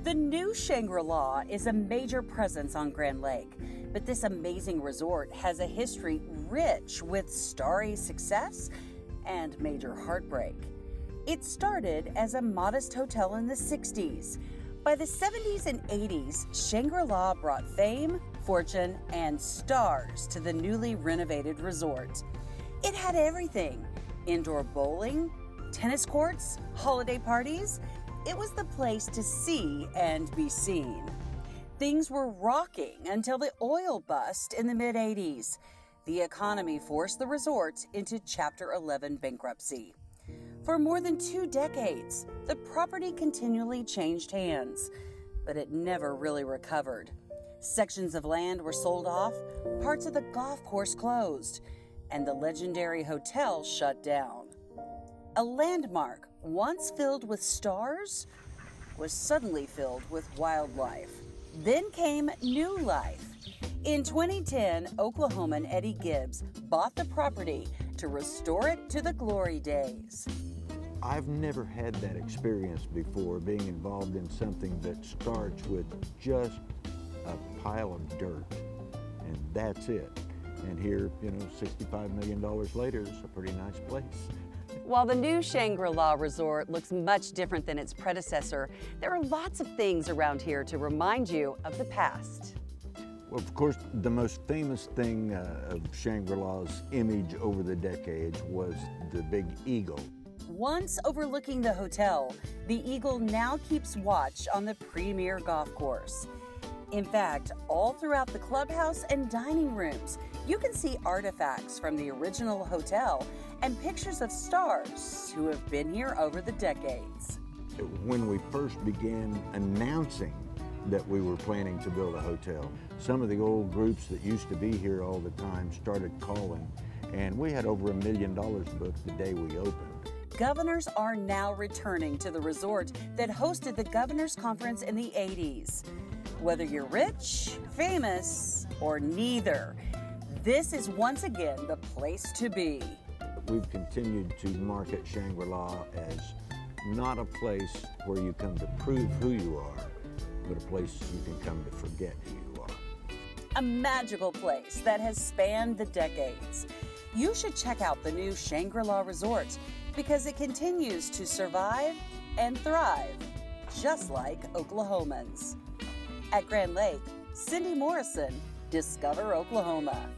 The new Shangri La is a major presence on Grand Lake, but this amazing resort has a history rich with starry success and major heartbreak. It started as a modest hotel in the 60s. By the 70s and 80s, Shangri La brought fame, fortune, and stars to the newly renovated resort. It had everything: indoor bowling, tennis courts, holiday parties. It was the place to see and be seen. Things were rocking until the oil bust in the mid-80s. The economy forced the resort into Chapter 11 bankruptcy. For more than 2 decades, the property continually changed hands, but it never really recovered. Sections of land were sold off, parts of the golf course closed, and the legendary hotel shut down. A landmark once filled with stars was suddenly filled with wildlife. Then came new life. In 2010, Oklahoman Eddie Gibbs bought the property to restore it to the glory days. I've never had that experience before, being involved in something that starts with just a pile of dirt, and that's it. And here, $65 million later, it's a pretty nice place. While the new Shangri La Resort looks much different than its predecessor, there are lots of things around here to remind you of the past. Well, of course, the most famous thing of Shangri-La's image over the decades was the big eagle. Once overlooking the hotel, the eagle now keeps watch on the premier golf course. In fact, all throughout the clubhouse and dining rooms, you can see artifacts from the original hotel and pictures of stars who have been here over the decades. When we first began announcing that we were planning to build a hotel, some of the old groups that used to be here all the time started calling, and we had over $1 million booked the day we opened. Governors are now returning to the resort that hosted the Governors Conference in the 80s. Whether you're rich, famous, or neither, this is once again the place to be. We've continued to market Shangri-La as not a place where you come to prove who you are, but a place you can come to forget who you are. A magical place that has spanned the decades. You should check out the new Shangri La Resort because it continues to survive and thrive, just like Oklahomans. At Grand Lake, Cindy Morrison, Discover Oklahoma.